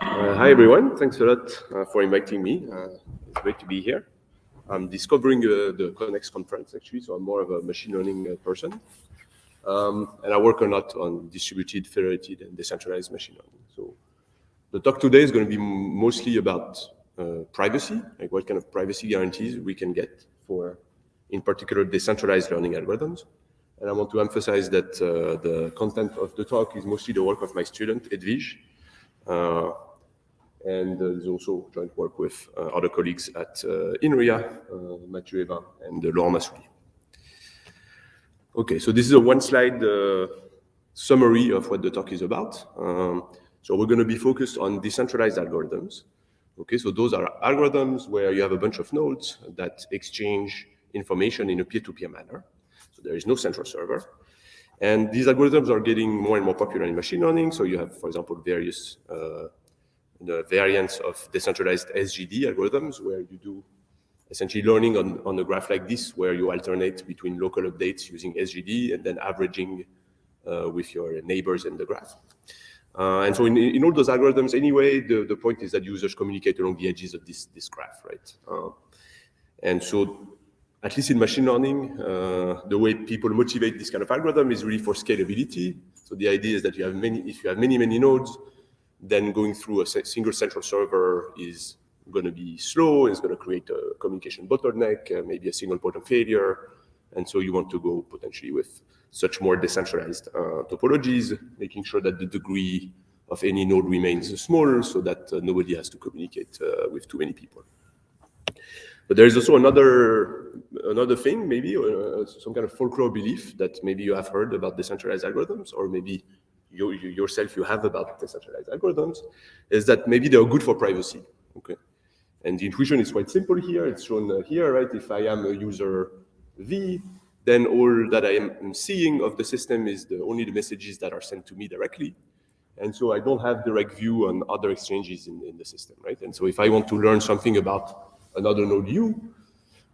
Hi everyone, thanks a lot for inviting me. It's great to be here. I'm discovering the Connect conference actually, so I'm more of a machine learning person. And I work a lot on distributed, federated, and decentralized machine learning. So the talk today is going to be mostly about privacy, like what kind of privacy guarantees we can get for, in particular, decentralized learning algorithms. And I want to emphasize that the content of the talk is mostly the work of my student, Edwige. And there's also joint work with other colleagues at Inria, Mathieu Evin, and Laurent Massouli. Okay, so this is a one-slide summary of what the talk is about. So we're going to be focused on decentralized algorithms. Okay, so those are algorithms where you have a bunch of nodes that exchange information in a peer-to-peer manner. So there is no central server. And these algorithms are getting more and more popular in machine learning. So you have, for example, various variants of decentralized SGD algorithms where you do essentially learning on a graph like this, where you alternate between local updates using SGD and then averaging with your neighbors in the graph. And so in all those algorithms anyway, the point is that users communicate along the edges of this graph, right? And so at least in machine learning, the way people motivate this kind of algorithm is really for scalability. So the idea is that if you have many nodes, then going through a single central server is going to be slow, it's going to create a communication bottleneck, maybe a single point of failure. And so you want to go potentially with such more decentralized topologies, making sure that the degree of any node remains small so that nobody has to communicate with too many people. But there is also another thing, maybe some kind of folklore belief that maybe you have heard about decentralized algorithms, or maybe yourself you have about decentralized algorithms, is that maybe they are good for privacy. Okay, and the intuition is quite simple here. It's shown here, right? If I am a user V, then all that I am seeing of the system is only the messages that are sent to me directly. And so I don't have direct view on other exchanges in the system, right? And so if I want to learn something about another node U,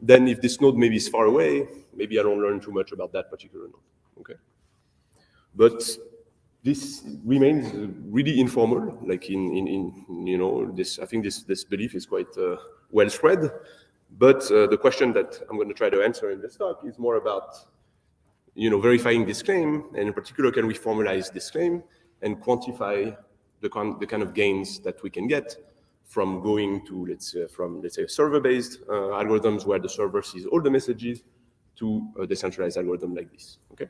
then if this node maybe is far away, maybe I don't learn too much about that particular node, okay? But this remains really informal, like this. I think this belief is quite well spread. But the question that I'm going to try to answer in this talk is more about, verifying this claim, and in particular, can we formalize this claim and quantify the kind of gains that we can get from going to, let's say, server-based algorithms where the server sees all the messages to a decentralized algorithm like this. Okay.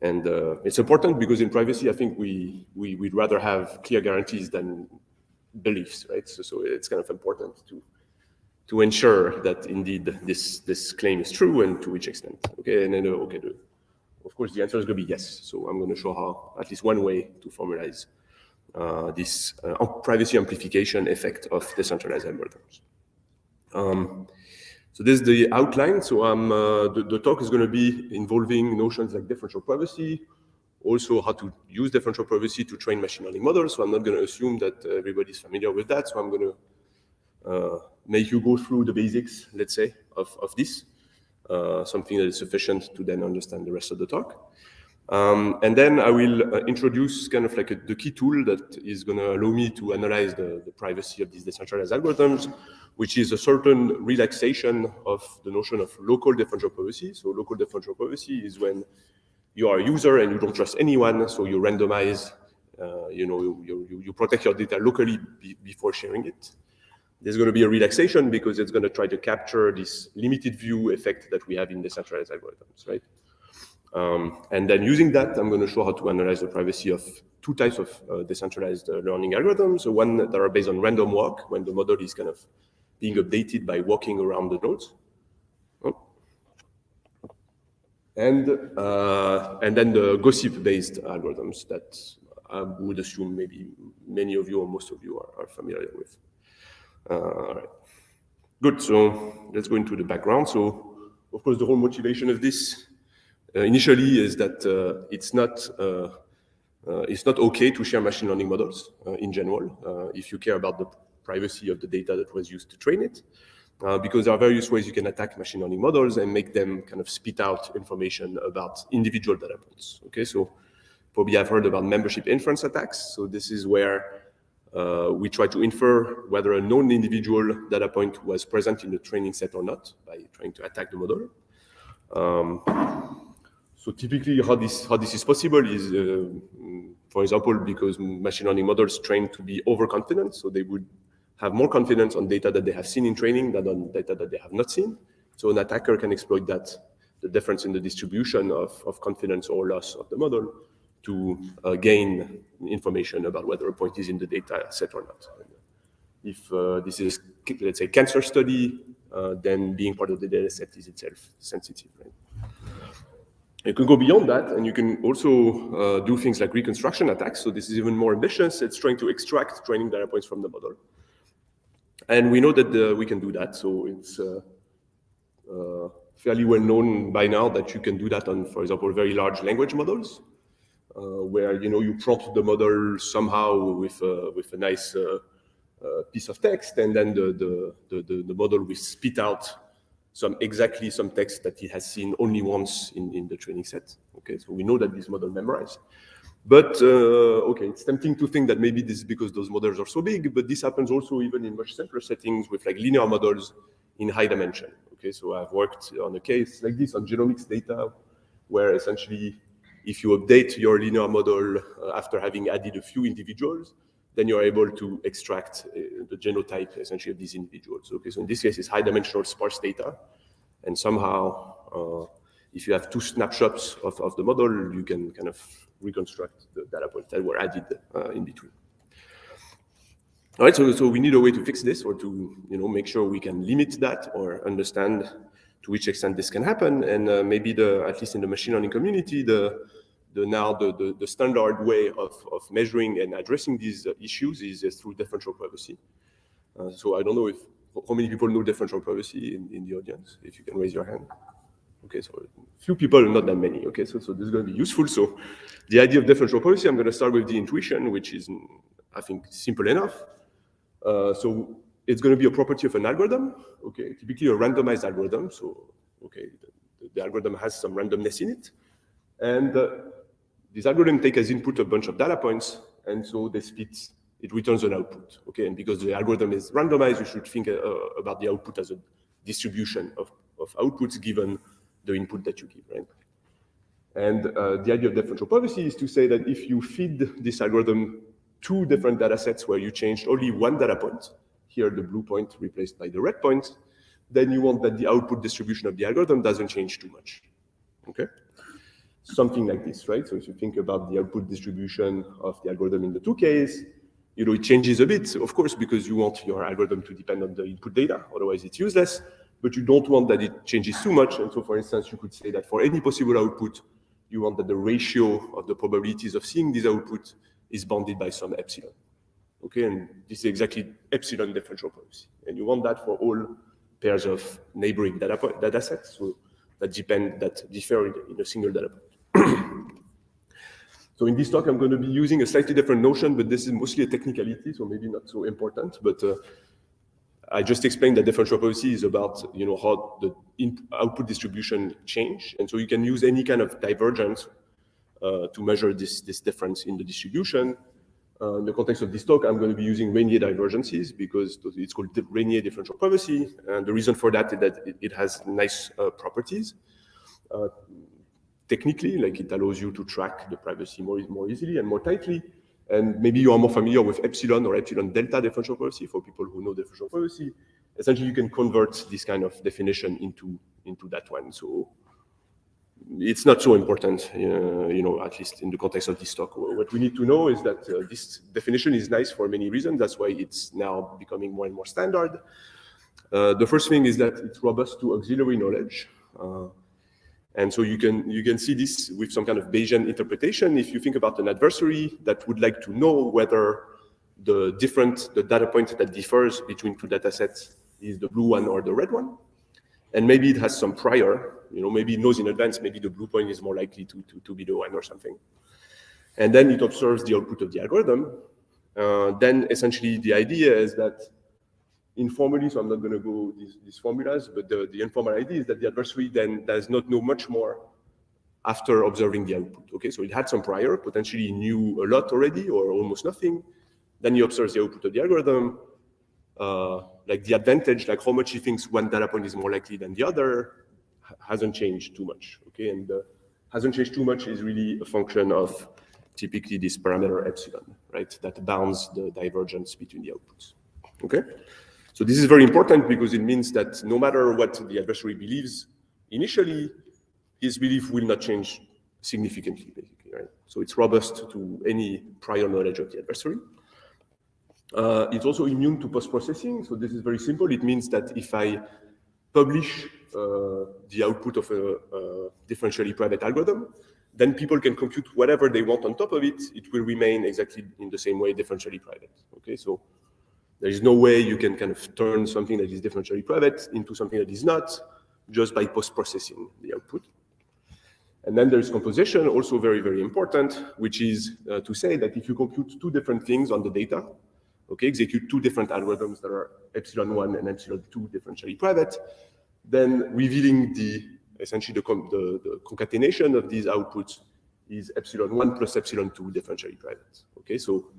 And it's important because in privacy, I think we'd rather have clear guarantees than beliefs, right? So it's kind of important to ensure that indeed this claim is true and to which extent. Okay, and then of course the answer is going to be yes. So I'm going to show how at least one way to formalize this privacy amplification effect of decentralized algorithms. So this is the outline. So the talk is going to be involving notions like differential privacy, also how to use differential privacy to train machine learning models. So I'm not going to assume that everybody's familiar with that. So I'm going to make you go through the basics, let's say, of this, something that is sufficient to then understand the rest of the talk. And then I will introduce kind of like the key tool that is going to allow me to analyze the privacy of these decentralized algorithms, which is a certain relaxation of the notion of local differential privacy. So local differential privacy is when you are a user and you don't trust anyone, so you randomize, you protect your data locally before sharing it. There's going to be a relaxation because it's going to try to capture this limited view effect that we have in decentralized algorithms, right? And then using that, I'm going to show how to analyze the privacy of two types of decentralized learning algorithms. So one that are based on random walk, when the model is kind of being updated by walking around the nodes. And then the gossip-based algorithms that I would assume maybe many of you or most of you are familiar with. All right. Good, so let's go into the background. So, of course, the whole motivation of this initially is that it's not okay to share machine learning models in general if you care about the privacy of the data that was used to train it, because there are various ways you can attack machine learning models and make them kind of spit out information about individual data points. Okay, so probably I've heard about membership inference attacks. So this is where We try to infer whether a known individual data point was present in the training set or not by trying to attack the model. So typically, how this is possible is, for example, because machine learning models train to be overconfident, so they would have more confidence on data that they have seen in training than on data that they have not seen. So an attacker can exploit that, the difference in the distribution of confidence or loss of the model, to gain information about whether a point is in the data set or not. If this is, let's say, cancer study, then being part of the data set is itself sensitive, right? You can go beyond that, and you can also do things like reconstruction attacks. So this is even more ambitious. It's trying to extract training data points from the model. And we know that we can do that. So it's fairly well known by now that you can do that on, for example, very large language models, where you prompt the model somehow with a nice piece of text, and then the model will spit out some text that it has seen only once in the training set. Okay, so we know that this model memorized. But okay, it's tempting to think that maybe this is because those models are so big, but this happens also even in much simpler settings with like linear models in high dimension. Okay, so I've worked on a case like this on genomics data, where essentially if you update your linear model after having added a few individuals, then you're able to extract the genotype essentially of these individuals. Okay, so in this case, it's high-dimensional sparse data, and somehow, if you have two snapshots of the model, you can kind of reconstruct the data points that were added in between. All right, so we need a way to fix this, or to make sure we can limit that or understand to which extent this can happen, and maybe at least in the machine learning community, the standard way of measuring and addressing these issues is through differential privacy. So I don't know how many people know differential privacy in the audience, if you can raise your hand. Okay, so few people, not that many. Okay, so this is going to be useful. So the idea of differential privacy, I'm going to start with the intuition, which is, I think, simple enough. So it's going to be a property of an algorithm, okay, typically a randomized algorithm. So, okay, the algorithm has some randomness in it. And this algorithm takes as input a bunch of data points, and so it returns an output. Okay, and because the algorithm is randomized, you should think about the output as a distribution of outputs given the input that you give, right? And the idea of differential privacy is to say that if you feed this algorithm two different data sets where you changed only one data point, here the blue point replaced by the red point, then you want that the output distribution of the algorithm doesn't change too much. Okay? Something like this, right? So if you think about the output distribution of the algorithm in the two cases, it changes a bit, of course, because you want your algorithm to depend on the input data, otherwise it's useless, but you don't want that it changes too much. And so, for instance, you could say that for any possible output, you want that the ratio of the probabilities of seeing this output is bounded by some epsilon. Okay, and this is exactly epsilon differential privacy. And you want that for all pairs of neighboring data sets, so that differ in a single data point. So in this talk, I'm going to be using a slightly different notion, but this is mostly a technicality, so maybe not so important. But I just explained that differential privacy is about how the output distribution change, and so you can use any kind of divergence to measure this difference in the distribution. In the context of this talk, I'm going to be using Régnier divergences because it's called Régnier differential privacy, and the reason for that is that it has nice properties. Technically, like it allows you to track the privacy more easily and more tightly. And maybe you are more familiar with epsilon or epsilon delta differential privacy for people who know differential privacy. Essentially, you can convert this kind of definition into that one. So it's not so important, at least in the context of this talk. What we need to know is that this definition is nice for many reasons. That's why it's now becoming more and more standard. The first thing is that it's robust to auxiliary knowledge. And so you can see this with some kind of Bayesian interpretation. If you think about an adversary that would like to know whether the data point that differs between two data sets is the blue one or the red one, and maybe it has some prior, maybe it knows in advance, maybe the blue point is more likely to be the one or something. And then it observes the output of the algorithm. Then essentially the idea is that informally, so I'm not going to go these formulas, but the informal idea is that the adversary then does not know much more after observing the output. Okay, so it had some prior, potentially knew a lot already or almost nothing, Then he observes the output of the algorithm, like the advantage, like how much he thinks one data point is more likely than the other, hasn't changed too much, okay? And hasn't changed too much is really a function of typically this parameter epsilon, right? That bounds the divergence between the outputs, okay? So this is very important because it means that no matter what the adversary believes, initially, his belief will not change significantly, basically, right? So it's robust to any prior knowledge of the adversary. It's also immune to post-processing. So this is very simple. It means that if I publish the output of a differentially private algorithm, then people can compute whatever they want on top of it. It will remain exactly in the same way differentially private. Okay, so there is no way you can kind of turn something that is differentially private into something that is not just by post-processing the output. And then there's composition, also very, very important, which is to say that if you compute two different things on the data, okay, execute two different algorithms that are epsilon1 and epsilon2 differentially private, then revealing essentially the concatenation of these outputs is epsilon1 plus epsilon2 differentially private. Okay, so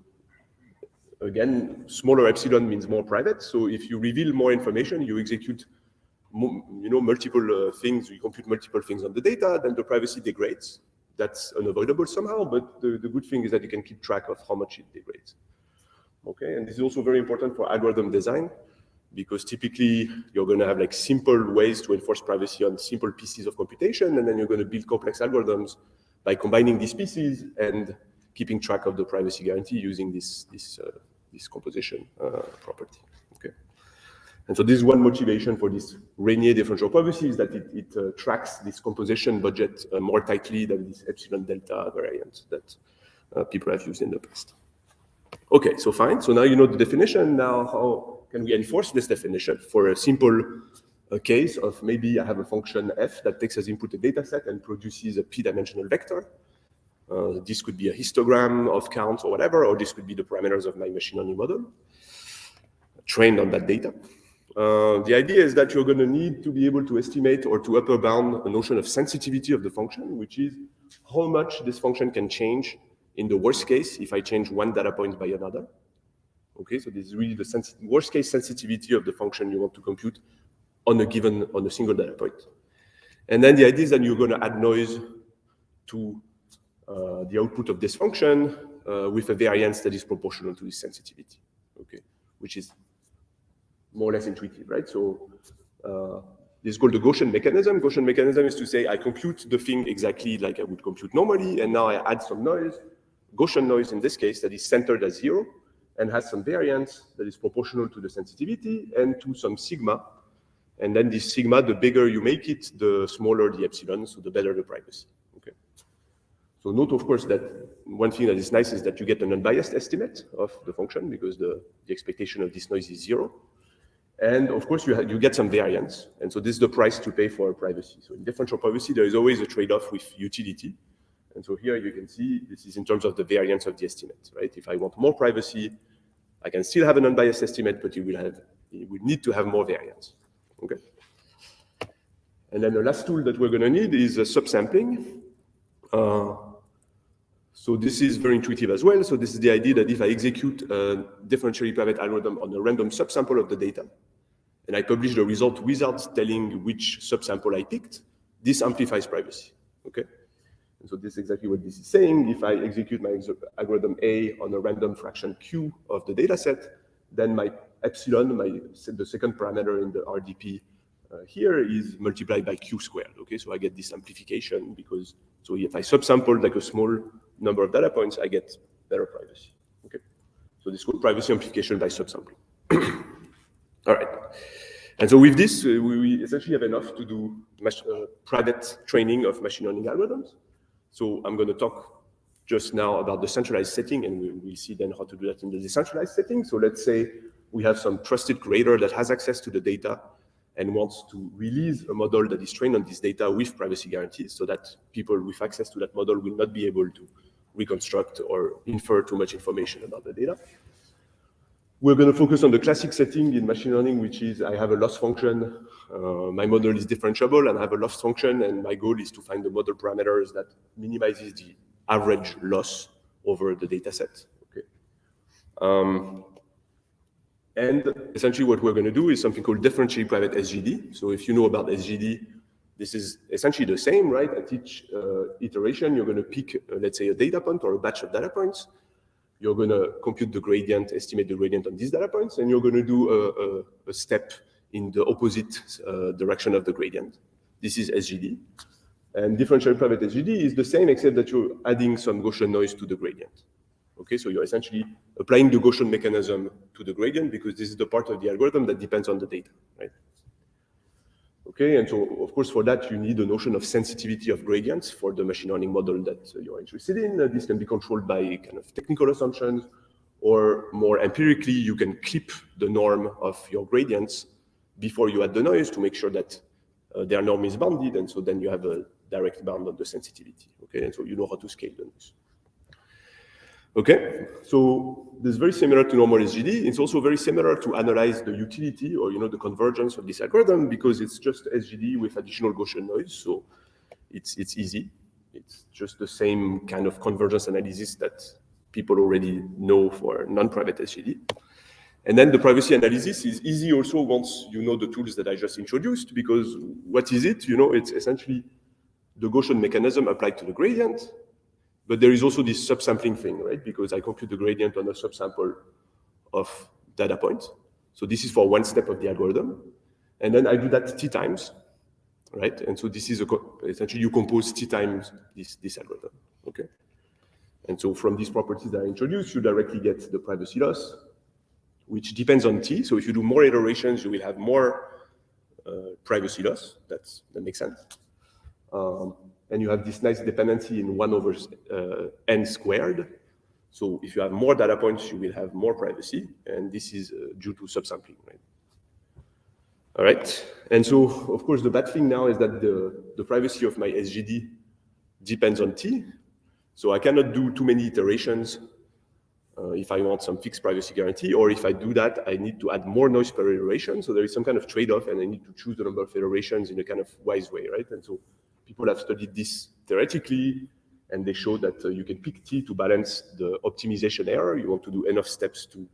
again, smaller epsilon means more private. So if you reveal more information, you execute multiple things, you compute multiple things on the data, then the privacy degrades. That's unavoidable somehow, but the good thing is that you can keep track of how much it degrades. Okay, and this is also very important for algorithm design, because typically you're going to have like simple ways to enforce privacy on simple pieces of computation, and then you're going to build complex algorithms by combining these pieces and keeping track of the privacy guarantee using this composition property. Okay, and so this is one motivation for this Régnier differential privacy, is that it tracks this composition budget more tightly than this epsilon delta variant that people have used in the past. Okay, so fine. So now you know the definition. Now, how can we enforce this definition for a simple case of maybe I have a function f that takes as input a data set and produces a p-dimensional vector. This could be a histogram of counts or whatever, or this could be the parameters of my machine learning model trained on that data. The idea is that you're going to need to be able to estimate or to upper bound a notion of sensitivity of the function, which is how much this function can change in the worst case if I change one data point by another. Okay, so this is really the worst case sensitivity of the function you want to compute on a single data point. And then the idea is that you're going to add noise to the output of this function with a variance that is proportional to this sensitivity. Okay, which is more or less intuitive, right? So this is called the Gaussian mechanism. Gaussian mechanism is to say I compute the thing exactly like I would compute normally, and now I add some noise, Gaussian noise in this case, that is centered at 0 and has some variance that is proportional to the sensitivity and to some sigma. And then this sigma, the bigger you make it, the smaller the epsilon, so the better the privacy. Okay. So note, of course, that one thing that is nice is that you get an unbiased estimate of the function because the expectation of this noise is 0. And of course, you get some variance. And so this is the price to pay for privacy. So in differential privacy, there is always a trade-off with utility. And so here you can see this is in terms of the variance of the estimate, right? If I want more privacy, I can still have an unbiased estimate, but you will need to have more variance. Okay. And then the last tool that we're going to need is subsampling. So this is very intuitive as well. So this is the idea that if I execute a differentially private algorithm on a random subsample of the data, and I publish the result without telling which subsample I picked, this amplifies privacy. Okay. And so this is exactly what this is saying. If I execute my algorithm A on a random fraction Q of the data set, then my epsilon, the second parameter in the RDP here, is multiplied by Q squared. Okay, so I get this amplification because, so if I subsample like a small number of data points, I get better privacy. Okay, so this is called privacy amplification by subsampling. All right. And so with this, we essentially have enough to do private training of machine learning algorithms. So I'm going to talk just now about the centralized setting, and we'll see then how to do that in the decentralized setting. So let's say we have some trusted creator that has access to the data and wants to release a model that is trained on this data with privacy guarantees so that people with access to that model will not be able to reconstruct or infer too much information about the data. We're going to focus on the classic setting in machine learning, which is I have a loss function. My model is differentiable, and I have a loss function, and my goal is to find the model parameters that minimizes the average loss over the data set. Okay. And essentially what we're going to do is something called differentially private SGD. So if you know about SGD, this is essentially the same, right? At each iteration, you're going to pick, let's say, a data point or a batch of data points. You're going to compute the gradient, estimate the gradient on these data points, and you're going to do a step in the opposite direction of the gradient. This is SGD. And differentially private SGD is the same, except that you're adding some Gaussian noise to the gradient. Okay, so you're essentially applying the Gaussian mechanism to the gradient because this is the part of the algorithm that depends on the data, right? Okay, and so of course for that you need a notion of sensitivity of gradients for the machine learning model that you're interested in. This can be controlled by kind of technical assumptions, or more empirically, you can clip the norm of your gradients before you add the noise to make sure that their norm is bounded, and so then you have a direct bound on the sensitivity. Okay, and so you know how to scale the noise. Okay, so this is very similar to normal SGD. It's also very similar to analyze the utility or the convergence of this algorithm because it's just SGD with additional Gaussian noise. So it's easy. It's just the same kind of convergence analysis that people already know for non-private SGD. And then the privacy analysis is easy also once you know the tools that I just introduced, because what is it? It's essentially the Gaussian mechanism applied to the gradient. But there is also this subsampling thing, right? Because I compute the gradient on a subsample of data points. So this is for one step of the algorithm. And then I do that t times, right? And so this is essentially you compose t times this algorithm, okay? And so from these properties that I introduced, you directly get the privacy loss, which depends on t. So if you do more iterations, you will have more privacy loss. That makes sense. And you have this nice dependency in 1 over n squared. So if you have more data points, you will have more privacy. And this is due to subsampling, right? All right. And so, of course, the bad thing now is that the privacy of my SGD depends on t. So I cannot do too many iterations if I want some fixed privacy guarantee. Or if I do that, I need to add more noise per iteration. So there is some kind of trade-off, and I need to choose the number of iterations in a kind of wise way, right? And so people have studied this theoretically, and they show that you can pick t to balance the optimization error. You want to do enough steps to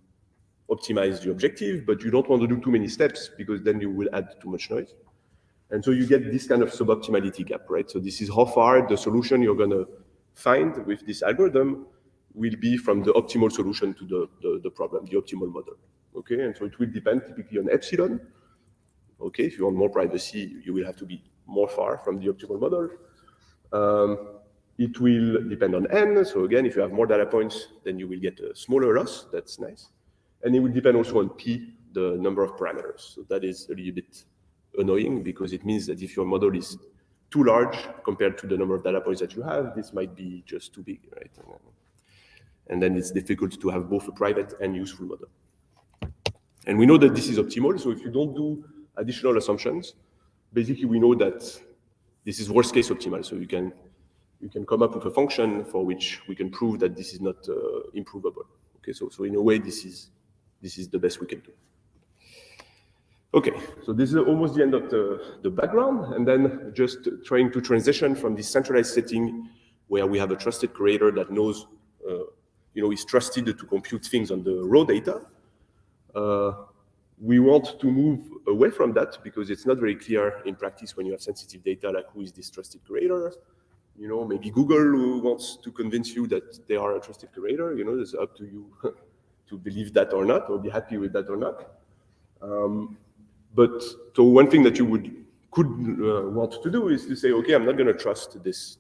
optimize the objective, but you don't want to do too many steps because then you will add too much noise. And so you get this kind of suboptimality gap, right? So this is how far the solution you're going to find with this algorithm will be from the optimal solution to the problem, the optimal model. Okay, and so it will depend typically on epsilon. Okay, if you want more privacy, you will have to be more far from the optimal model. It will depend on n. So again, if you have more data points, then you will get a smaller loss. That's nice. And it will depend also on p, the number of parameters. So that is a little bit annoying because it means that if your model is too large compared to the number of data points that you have, this might be just too big, right? And then it's difficult to have both a private and useful model. And we know that this is optimal. So if you don't do additional assumptions, basically we know that this is worst case optimal. So you can come up with a function for which we can prove that this is not improvable. Okay, so in a way, this is the best we can do. Okay, so this is almost the end of the background, and then just trying to transition from this centralized setting where we have a trusted curator that knows, is trusted to compute things on the raw data. We want to move away from that because it's not very clear in practice when you have sensitive data, like who is this trusted curator. Maybe Google wants to convince you that they are a trusted curator. It's up to you to believe that or not, or be happy with that or not. But so one thing that you could want to do is to say, okay, I'm not going to trust this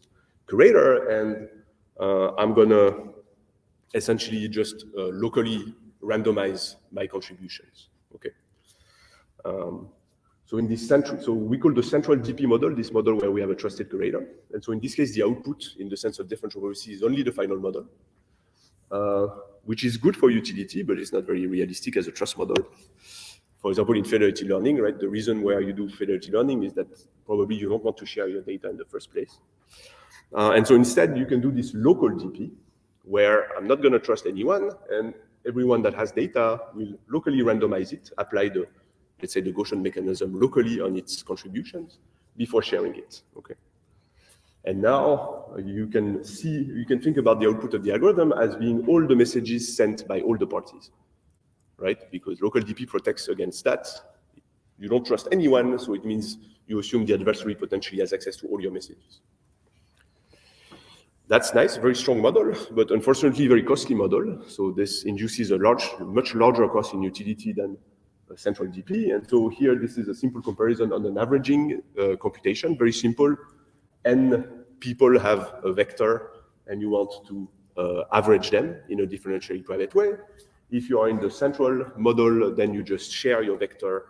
curator, and I'm going to essentially just locally randomize my contributions. Okay. So in this so we call the central DP model, this model where we have a trusted curator. And so in this case, the output in the sense of differential privacy is only the final model, which is good for utility, but it's not very realistic as a trust model. For example, in federated learning, right, the reason where you do federated learning is that probably you don't want to share your data in the first place. And so instead, you can do this local DP, where I'm not going to trust anyone, and everyone that has data will locally randomize it, apply let's say the Gaussian mechanism locally on its contributions before sharing it. Okay. And now you can think about the output of the algorithm as being all the messages sent by all the parties, right? Because local DP protects against that. You don't trust anyone, so it means you assume the adversary potentially has access to all your messages. That's nice, very strong model, but unfortunately very costly model. So this induces a much larger cost in utility than a central DP. And so here, this is a simple comparison on an averaging computation, very simple. N people have a vector, and you want to average them in a differentially private way. If you are in the central model, then you just share your vector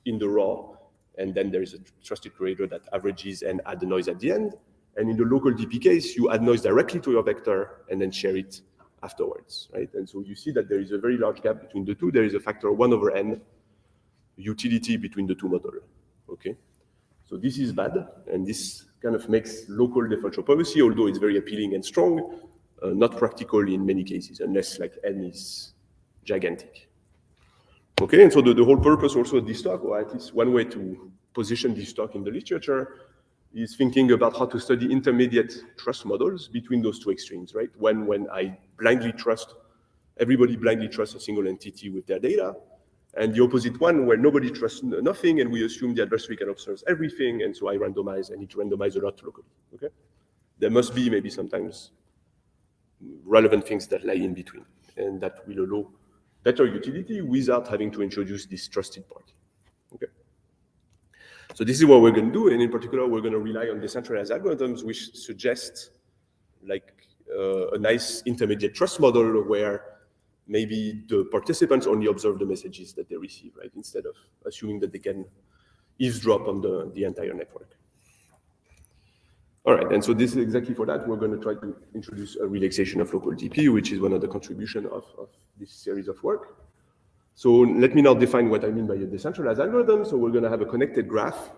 in the raw, and then there is a trusted creator that averages and add the noise at the end. And in the local DP case, you add noise directly to your vector and then share it afterwards, right? And so you see that there is a very large gap between the two. There is a factor 1/n utility between the two models, okay? So this is bad, and this kind of makes local differential privacy, although it's very appealing and strong, not practical in many cases, unless like n is gigantic. Okay, and so the whole purpose also of this talk, or at least one way to position this talk in the literature, is thinking about how to study intermediate trust models between those two extremes, right? When I everybody blindly trusts a single entity with their data, and the opposite one where nobody trusts nothing and we assume the adversary can observe everything, and so I need to randomize a lot locally, okay? There must be maybe sometimes relevant things that lie in between, and that will allow better utility without having to introduce this trusted party, okay? So this is what we're going to do, and in particular, we're going to rely on decentralized algorithms, which suggest like a nice intermediate trust model where maybe the participants only observe the messages that they receive, right? Instead of assuming that they can eavesdrop on the entire network. All right, and so this is exactly for that. We're going to try to introduce a relaxation of local DP, which is one of the contributions of this series of work. So let me now define what I mean by a decentralized algorithm. So we're going to have a connected graph.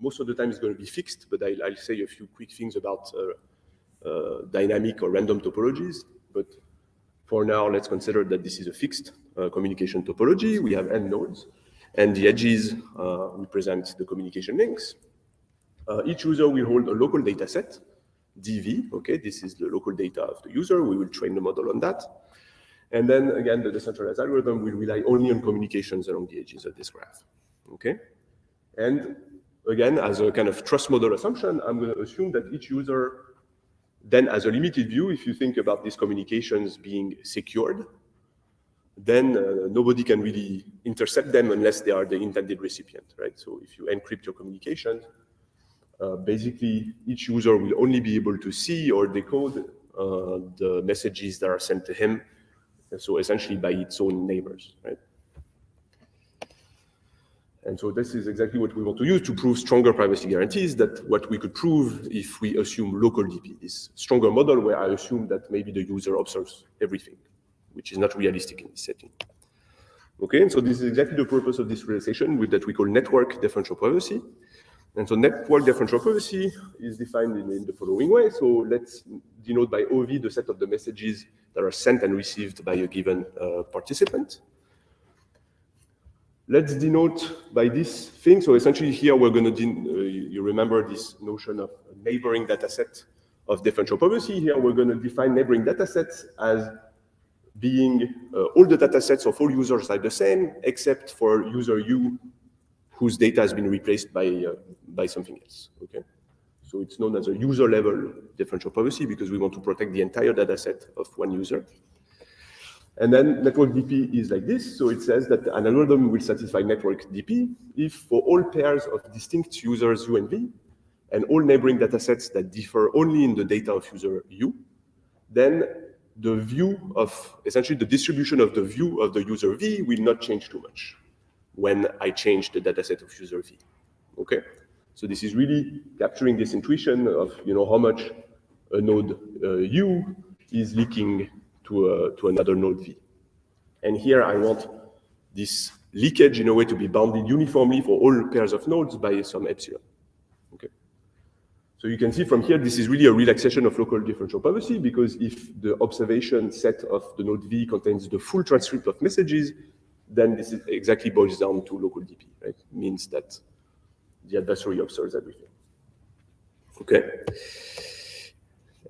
Most of the time it's going to be fixed, but I'll say a few quick things about dynamic or random topologies. But for now, let's consider that this is a fixed communication topology. We have n nodes, and the edges represent the communication links. Each user will hold a local data set, DV. Okay, this is the local data of the user. We will train the model on that. And then again, the decentralized algorithm will rely only on communications along the edges of this graph, okay? And again, as a kind of trust model assumption, I'm going to assume that each user then has a limited view. If you think about these communications being secured, then nobody can really intercept them unless they are the intended recipient, right? So if you encrypt your communications, basically each user will only be able to see or decode the messages that are sent to him, so essentially by its own neighbors, right? And so this is exactly what we want to use to prove stronger privacy guarantees, that what we could prove if we assume local DP, this stronger model where I assume that maybe the user observes everything, which is not realistic in this setting. Okay, and so this is exactly the purpose of this relaxation that we call network differential privacy. And so network differential privacy is defined in the following way. So let's denote by OV the set of the messages that are sent and received by a given participant. Let's denote by this thing. So essentially here we're going to, you remember this notion of a neighboring data set of differential privacy. Here we're going to define neighboring data sets as being all the data sets of all users are the same, except for user U, whose data has been replaced by something else, okay? So it's known as a user level differential privacy because we want to protect the entire data set of one user. And then network DP is like this. So it says that an algorithm will satisfy network DP if for all pairs of distinct users U and V, and all neighboring data sets that differ only in the data of user U, then the view of, essentially the distribution of the view of the user V will not change too much when I change the dataset of user V, okay? So this is really capturing this intuition of, how much a node U is leaking to another node V. And here I want this leakage in a way to be bounded uniformly for all pairs of nodes by some epsilon, okay? So you can see from here, this is really a relaxation of local differential privacy, because if the observation set of the node V contains the full transcript of messages, then this is exactly boils down to local DP, right? It means that the adversary observes everything. Okay.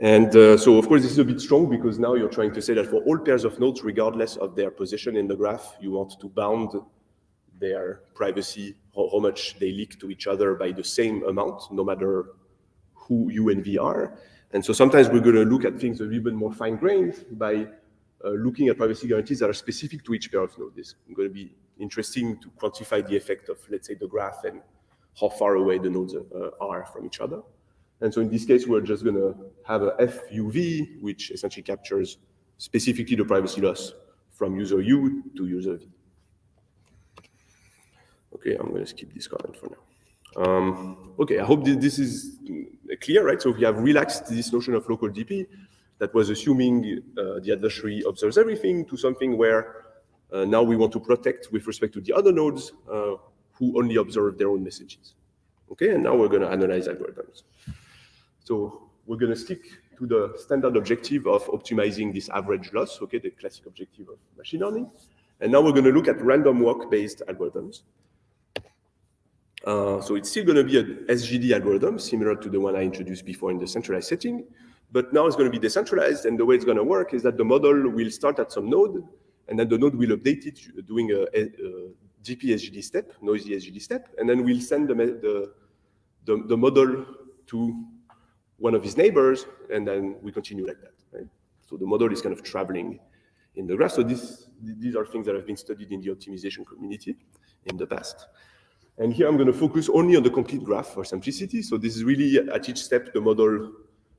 And so, of course, this is a bit strong because now you're trying to say that for all pairs of nodes, regardless of their position in the graph, you want to bound their privacy, how much they leak to each other by the same amount, no matter who U and V are. And so sometimes we're going to look at things a little bit more fine-grained by looking at privacy guarantees that are specific to each pair of nodes. It's going to be interesting to quantify the effect of, let's say, the graph and how far away the nodes are from each other. And so in this case, we're just going to have a FUV, which essentially captures specifically the privacy loss from user U to user V. Okay, I'm going to skip this comment for now. Okay, I hope this is clear, right? So we have relaxed this notion of local DP that was assuming the adversary observes everything to something where now we want to protect with respect to the other nodes who only observe their own messages. Okay, and now we're going to analyze algorithms. So we're going to stick to the standard objective of optimizing this average loss, okay, the classic objective of machine learning. And now we're going to look at random walk-based algorithms. So it's still going to be an SGD algorithm, similar to the one I introduced before in the centralized setting, but now it's going to be decentralized, and the way it's going to work is that the model will start at some node, and then the node will update it doing a GP SGD step, noisy SGD step, and then we'll send the model to one of his neighbors, and then we continue like that, right? So the model is kind of traveling in the graph. So these are things that have been studied in the optimization community in the past. And here I'm going to focus only on the complete graph for simplicity. So this is really at each step, the model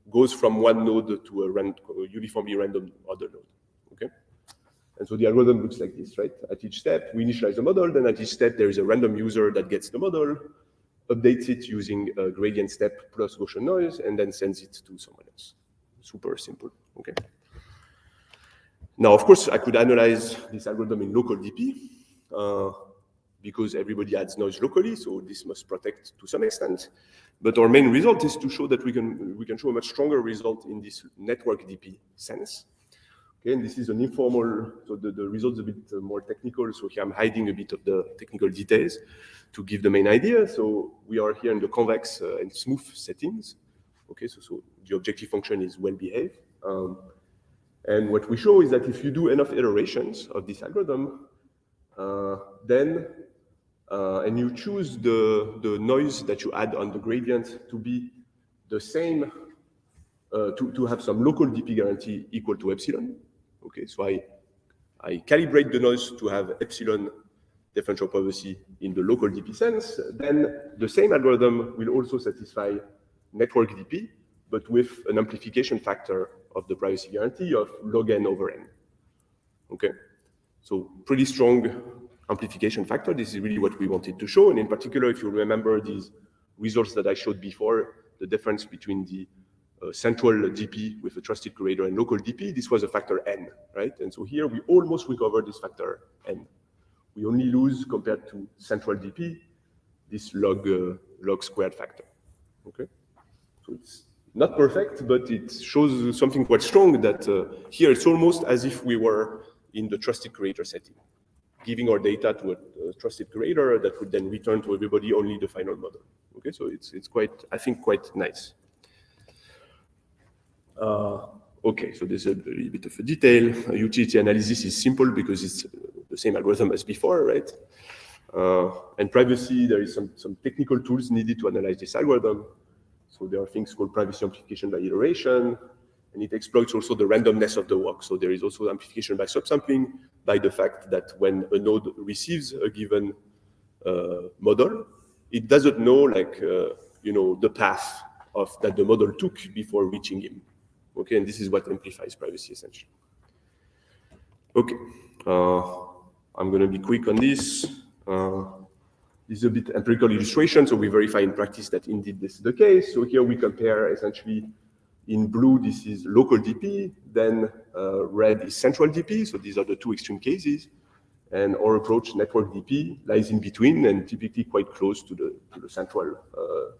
goes from one node to a uniformly random other node, okay? And so the algorithm looks like this, right? At each step, we initialize the model, then at each step, there is a random user that gets the model, updates it using a gradient step plus Gaussian noise, and then sends it to someone else. Super simple, okay? Now, of course, I could analyze this algorithm in local DP because everybody adds noise locally, so this must protect to some extent. But our main result is to show that we can show a much stronger result in this network DP sense. Okay, and this is an informal, so the result's a bit more technical, so here I'm hiding a bit of the technical details to give the main idea. So we are here in the convex and smooth settings. Okay, so the objective function is well behaved. And what we show is that if you do enough iterations of this algorithm, and you choose the noise that you add on the gradient to be the same, to have some local DP guarantee equal to epsilon. Okay, so I calibrate the noise to have epsilon differential privacy in the local DP sense. Then the same algorithm will also satisfy network DP, but with an amplification factor of the privacy guarantee of log n over n. Okay, so pretty strong amplification factor. This is really what we wanted to show. And in particular, if you remember these results that I showed before, the difference between the central DP with a trusted curator and local DP, this was a factor n, right? And so here we almost recover this factor n. We only lose compared to central DP, this log squared factor, okay? So it's not perfect, but it shows something quite strong that here it's almost as if we were in the trusted curator setting, giving our data to a trusted curator that would then return to everybody only the final model. Okay, so it's quite, I think, quite nice. Okay, so there's a little bit of a detail. Utility analysis is simple because it's the same algorithm as before, right? And privacy, there is some technical tools needed to analyze this algorithm. So there are things called privacy amplification by iteration, and it exploits also the randomness of the walk. So there is also amplification by subsampling by the fact that when a node receives a given model, it doesn't know, like, the path that the model took before reaching him. Okay, and this is what amplifies privacy essentially. Okay, I'm going to be quick on this. This is a bit empirical illustration, so we verify in practice that indeed this is the case. So here we compare essentially in blue, this is local DP, then red is central DP, so these are the two extreme cases. And our approach, network DP, lies in between and typically quite close to the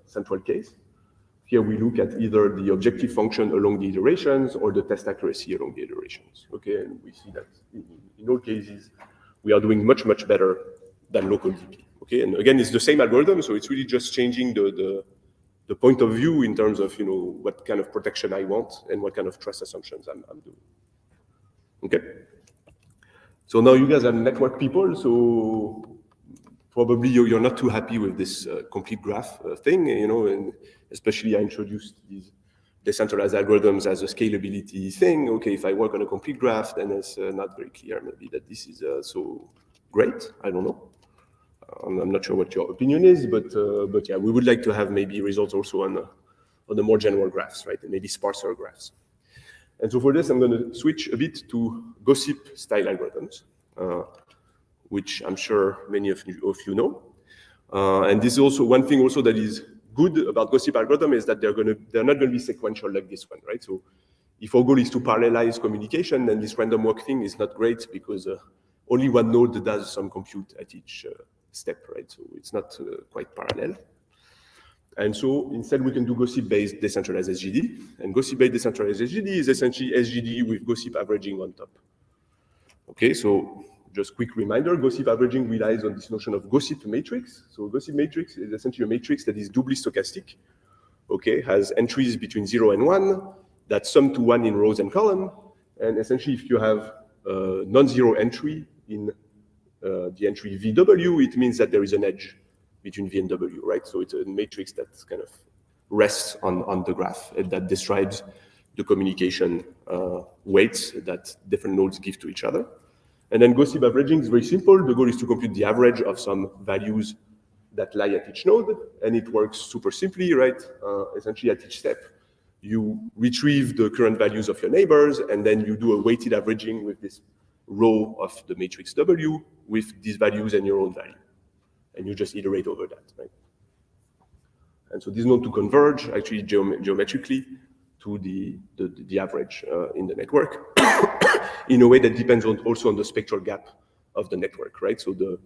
central case. Here we look at either the objective function along the iterations or the test accuracy along the iterations. Okay, and we see that in all cases, we are doing much, much better than local DP. Okay, and again, it's the same algorithm, so it's really just changing the the point of view in terms of what kind of protection I want and what kind of trust assumptions I'm doing. Okay. So now you guys are network people, so probably you're not too happy with this complete graph thing, and especially I introduced these decentralized algorithms as a scalability thing. Okay, if I work on a complete graph, then it's not very clear maybe that this is so great. I don't know. I'm not sure what your opinion is, but yeah, we would like to have maybe results also on the more general graphs, right, and maybe sparser graphs. And so for this, I'm going to switch a bit to gossip style algorithms, which I'm sure many of you know. And this is also one thing also that is good about gossip algorithm is that they're not going to be sequential like this one, right? So if our goal is to parallelize communication, then this random walk thing is not great because only one node does some compute at each step, right? So it's not quite parallel. And so instead we can do gossip-based decentralized SGD. And gossip-based decentralized SGD is essentially SGD with gossip averaging on top. Okay, so just quick reminder, gossip averaging relies on this notion of gossip matrix. So gossip matrix is essentially a matrix that is doubly stochastic. Okay, has entries between 0 and 1 that sum to 1 in rows and column. And essentially if you have a non-zero entry in the entry VW, it means that there is an edge between V and W, right? So it's a matrix that kind of rests on the graph and that describes the communication weights that different nodes give to each other. And then gossip averaging is very simple. The goal is to compute the average of some values that lie at each node, and it works super simply, right? Essentially at each step, you retrieve the current values of your neighbors, and then you do a weighted averaging with this row of the matrix W with these values and your own value. And you just iterate over that, right? And so this is known to converge actually geometrically to the average in the network in a way that depends also on the spectral gap of the network, right? So the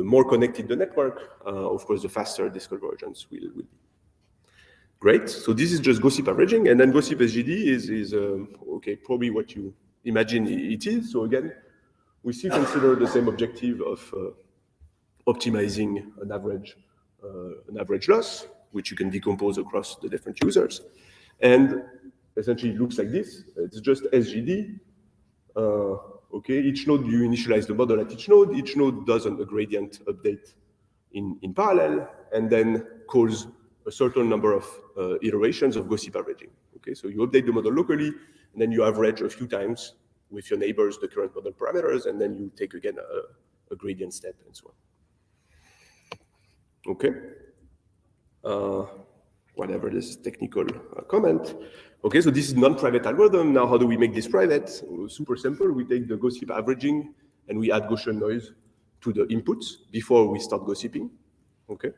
more connected the network, of course, the faster this convergence will be. Great. So this is just gossip averaging, and then gossip SGD is okay, probably what you imagine it is. So again, we still consider the same objective of optimizing an average loss, which you can decompose across the different users. And essentially it looks like this. It's just SGD. Okay, each node, you initialize the model at each node. Each node does a gradient update in parallel, and then calls a certain number of iterations of gossip averaging. Okay, so you update the model locally, and then you average a few times with your neighbors the current model parameters, and then you take again a gradient step and so on. Okay. Whatever this technical comment. Okay, so this is non-private algorithm. Now, how do we make this private? Super simple. We take the gossip averaging and we add Gaussian noise to the inputs before we start gossiping. Okay.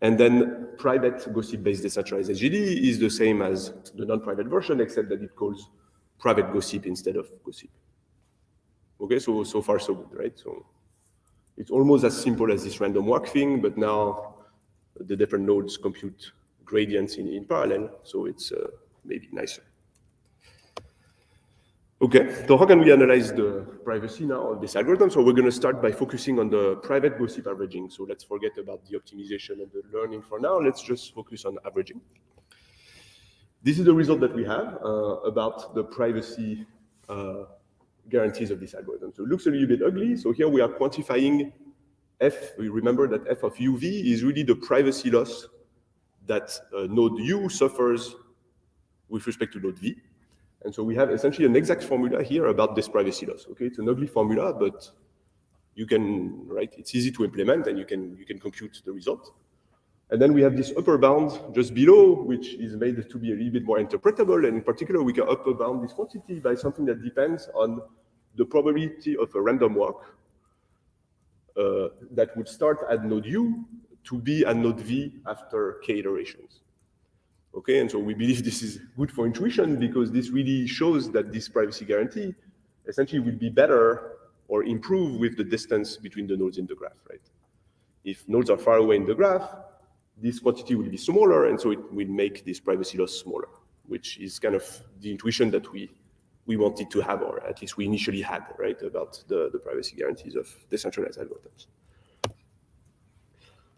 And then private gossip-based decentralized SGD is the same as the non-private version, except that it calls private gossip instead of gossip. Okay, so far so good, right? So it's almost as simple as this random walk thing, but now the different nodes compute gradients in parallel, so it's maybe nicer. Okay, so how can we analyze the privacy now of this algorithm? So we're going to start by focusing on the private gossip averaging. So let's forget about the optimization and the learning for now. Let's just focus on averaging. This is the result that we have about the privacy guarantees of this algorithm. So it looks a little bit ugly. So here we are quantifying F. We remember that F of UV is really the privacy loss that node U suffers with respect to node V. And so we have essentially an exact formula here about this privacy loss. Okay, it's an ugly formula, but you can, right? It's easy to implement, and you can compute the result. And then we have this upper bound just below, which is made to be a little bit more interpretable. And in particular, we can upper bound this quantity by something that depends on the probability of a random walk that would start at node U to be at node V after k iterations. Okay, and so we believe this is good for intuition because this really shows that this privacy guarantee essentially will be better or improve with the distance between the nodes in the graph, right? If nodes are far away in the graph, this quantity will be smaller, and so it will make this privacy loss smaller, which is kind of the intuition that we wanted to have, or at least we initially had, right, about the privacy guarantees of decentralized algorithms.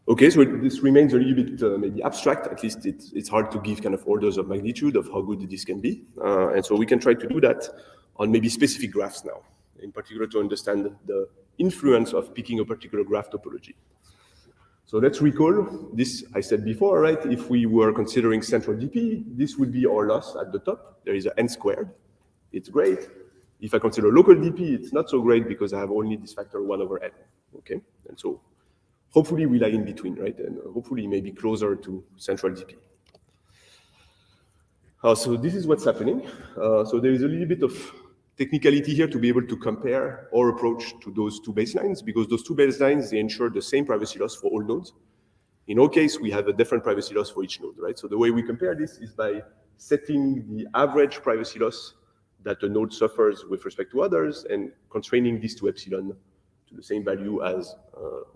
Okay, so this remains a little bit maybe abstract. At least it's hard to give kind of orders of magnitude of how good this can be. And so we can try to do that on maybe specific graphs now, in particular to understand the influence of picking a particular graph topology. So let's recall this I said before, right? If we were considering central DP, this would be our loss at the top. There is an n squared. It's great. If I consider local DP, it's not so great because I have only this factor 1 over n, okay? And so hopefully we lie in between, right? And hopefully maybe closer to central DP. So this is what's happening. So there is a little bit of technicality here to be able to compare our approach to those two baselines, because those two baselines, they ensure the same privacy loss for all nodes. In our case, we have a different privacy loss for each node, right? So the way we compare this is by setting the average privacy loss that a node suffers with respect to others and constraining this to epsilon to the same value as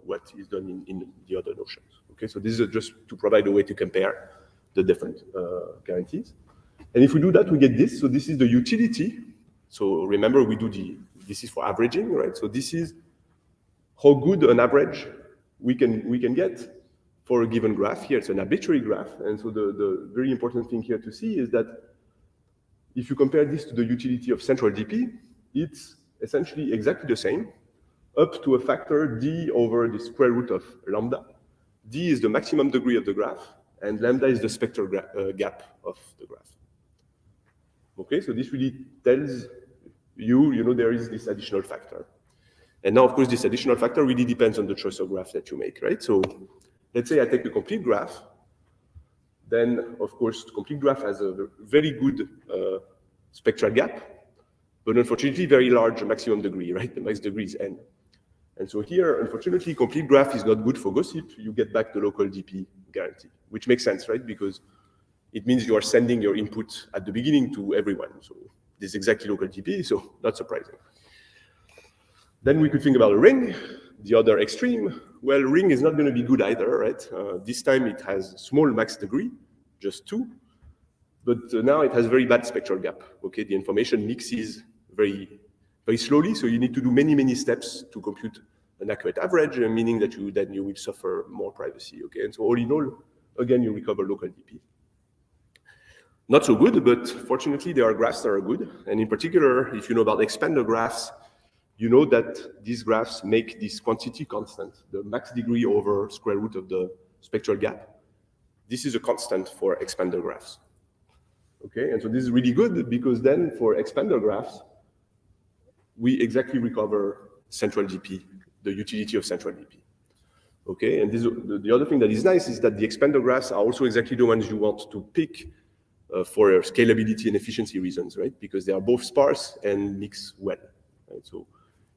what is done in the other notions. Okay, so this is just to provide a way to compare the different guarantees. And if we do that, we get this. So this is the utility. So remember, we do this is for averaging, right? So this is how good an average we can get for a given graph. Here it's an arbitrary graph. And so the very important thing here to see is that if you compare this to the utility of central DP, it's essentially exactly the same, up to a factor d over the square root of lambda. D is the maximum degree of the graph, and lambda is the spectral gap of the graph. Okay, so this really tells you, there is this additional factor. And now, of course, this additional factor really depends on the choice of graph that you make, right? So let's say I take a complete graph. Then, of course, the complete graph has a very good spectral gap, but unfortunately, very large maximum degree, right? The max degree is n. And so here, unfortunately, complete graph is not good for gossip. You get back the local DP guarantee, which makes sense, right? Because it means you are sending your input at the beginning to everyone. So this is exactly local DP, so not surprising. Then we could think about a ring, the other extreme. Well, ring is not going to be good either, right? This time it has small max degree, just 2. But now it has very bad spectral gap. Okay, the information mixes very, very slowly, so you need to do many, many steps to compute an accurate average, meaning that then you will suffer more privacy. Okay, and so all in all, again, you recover local DP. Not so good, but fortunately, there are graphs that are good. And in particular, if you know about expander graphs, you know that these graphs make this quantity constant, the max degree over square root of the spectral gap. This is a constant for expander graphs. Okay, and so this is really good because then for expander graphs, we exactly recover central DP, the utility of central DP. Okay, and the other thing that is nice is that the expander graphs are also exactly the ones you want to pick for scalability and efficiency reasons, right? Because they are both sparse and mix well. Right? So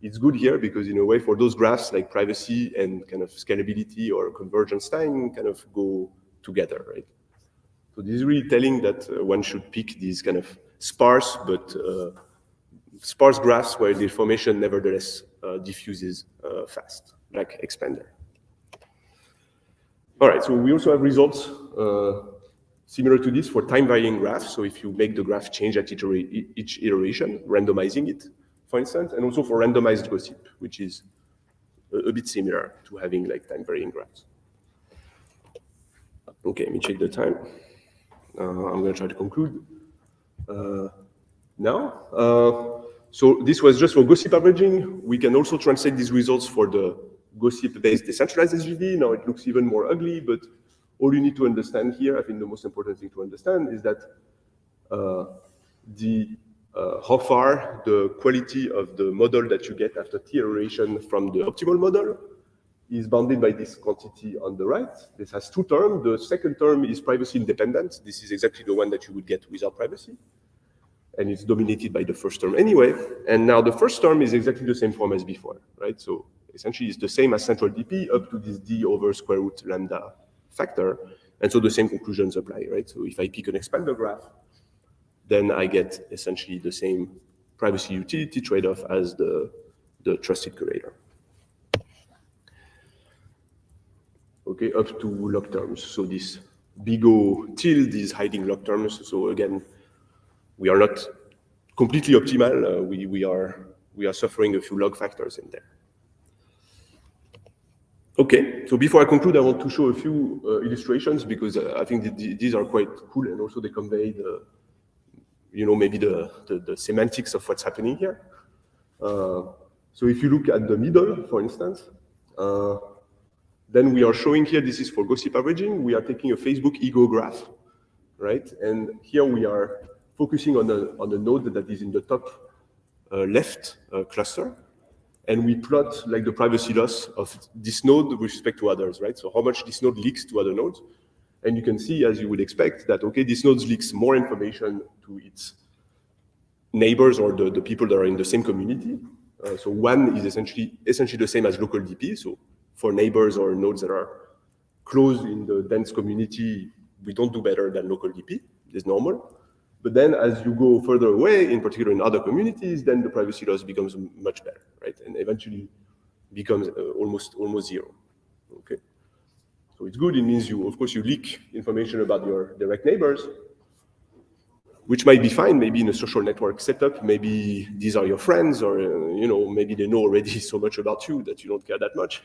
it's good here because in a way for those graphs like privacy and kind of scalability or convergence time kind of go together, right? So this is really telling that one should pick these kind of sparse but sparse graphs where the information nevertheless diffuses fast, like expander. All right, so we also have results similar to this for time-varying graphs. So if you make the graph change at each iteration, randomizing it, for instance, and also for randomized gossip, which is a bit similar to having like time-varying graphs. Okay, let me check the time. I'm going to try to conclude now. So this was just for gossip averaging. We can also translate these results for the gossip-based decentralized SGD. Now it looks even more ugly, but all you need to understand here, I think the most important thing to understand is that how far the quality of the model that you get after T iteration from the optimal model is bounded by this quantity on the right. This has 2 terms. The second term is privacy independent. This is exactly the one that you would get without privacy. And it's dominated by the first term anyway. And now the first term is exactly the same form as before, right? So essentially it's the same as central DP up to this D over square root lambda factor. And so the same conclusions apply, right? So if I pick an expander graph, then I get essentially the same privacy utility trade-off as the trusted curator. Okay, up to log terms. So this big O tilde is hiding log terms. So again, we are not completely optimal. We are suffering a few log factors in there. Okay, so before I conclude, I want to show a few illustrations because I think these are quite cool, and also they convey the, maybe the semantics of what's happening here. So if you look at the middle, for instance, then we are showing here, this is for gossip averaging, we are taking a Facebook ego graph, right? And here we are focusing on a node that is in the top left cluster. And we plot like the privacy loss of this node with respect to others, right? So how much this node leaks to other nodes. And you can see, as you would expect, that, okay, this node leaks more information to its neighbors or the people that are in the same community. So one is essentially the same as local DP. So for neighbors or nodes that are close in the dense community, we don't do better than local DP. It's normal. But then as you go further away, in particular in other communities, then the privacy loss becomes much better, right? And eventually becomes almost zero, okay? So it's good. It means of course, you leak information about your direct neighbors, which might be fine, maybe in a social network setup. Maybe these are your friends, or maybe they know already so much about you that you don't care that much.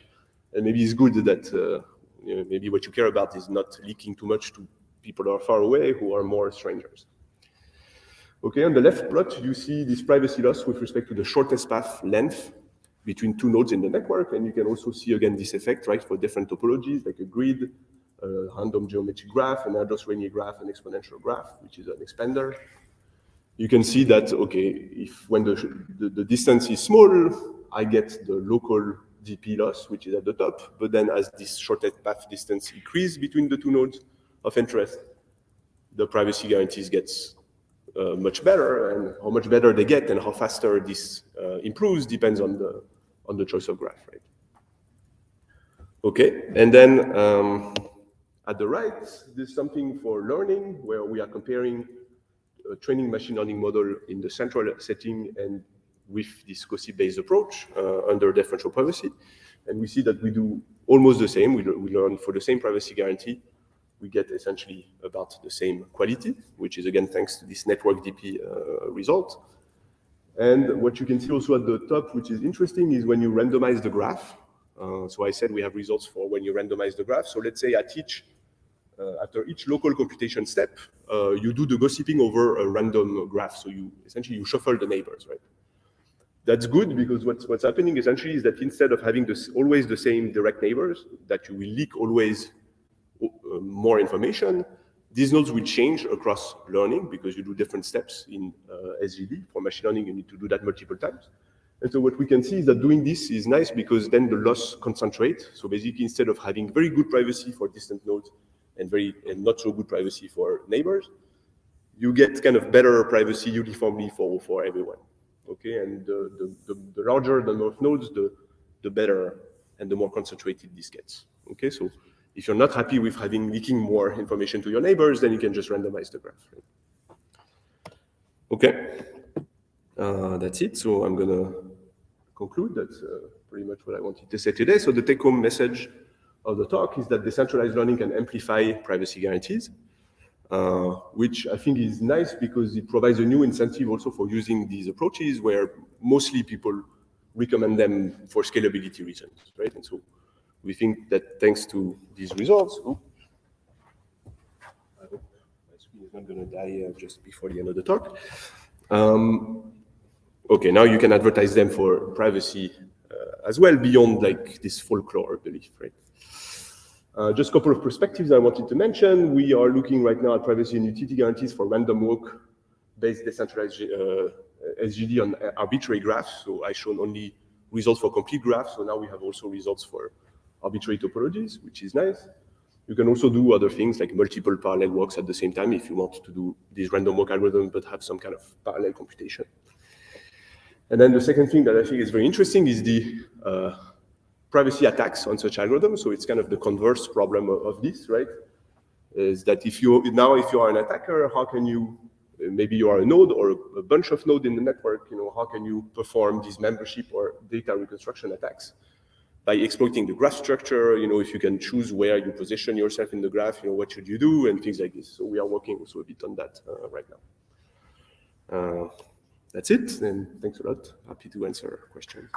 And maybe it's good that maybe what you care about is not leaking too much to people that are far away who are more strangers. Okay, on the left plot, you see this privacy loss with respect to the shortest path length between two nodes in the network. And you can also see, again, this effect, right, for different topologies, like a grid, a random geometric graph, an Erdős-Rényi graph, an exponential graph, which is an expander. You can see that, okay, when the distance is small, I get the local DP loss, which is at the top. But then as this shortest path distance increases between the two nodes of interest, the privacy guarantees gets much better, and how much better they get and how faster this improves depends on the choice of graph, right? Okay, and then at the right, there's something for learning where we are comparing a training machine learning model in the central setting and with this gossip-based approach under differential privacy. And we see that we do almost the same. We learn for the same privacy guarantee. We get essentially about the same quality, which is again thanks to this network DP result. And what you can see also at the top, which is interesting, is when you randomize the graph. So I said we have results for when you randomize the graph. So let's say after each local computation step, you do the gossiping over a random graph. So essentially you shuffle the neighbors, right? That's good because what's happening essentially is that instead of having always the same direct neighbors, that you will leak always more information, these nodes will change across learning because you do different steps in SGD. For machine learning, you need to do that multiple times. And so what we can see is that doing this is nice because then the loss concentrates. So basically, instead of having very good privacy for distant nodes and not so good privacy for neighbors, you get kind of better privacy uniformly for everyone. Okay, and the larger the number of nodes, the better and the more concentrated this gets. Okay, so if you're not happy with leaking more information to your neighbors, then you can just randomize the graph. Okay, that's it. So I'm gonna conclude. That's pretty much what I wanted to say today. So the take-home message of the talk is that decentralized learning can amplify privacy guarantees, which I think is nice because it provides a new incentive also for using these approaches where mostly people recommend them for scalability reasons, right? And so we think that thanks to these results, I hope my screen is not going to die just before the end of the talk. Okay, now you can advertise them for privacy as well beyond like this folklore belief, right? Just a couple of perspectives I wanted to mention. We are looking right now at privacy and utility guarantees for random walk-based decentralized SGD on arbitrary graphs. So I've shown only results for complete graphs. So now we have also results for arbitrary topologies, which is nice. You can also do other things like multiple parallel walks at the same time if you want to do these random walk algorithms but have some kind of parallel computation. And then the second thing that I think is very interesting is the privacy attacks on such algorithms. So it's kind of the converse problem of this, right? Is that if you are an attacker, how can you, maybe you are a node or a bunch of nodes in the network, how can you perform these membership or data reconstruction attacks? By exploiting the graph structure, if you can choose where you position yourself in the graph, what should you do and things like this. So we are working also a bit on that right now. That's it, and thanks a lot. Happy to answer questions.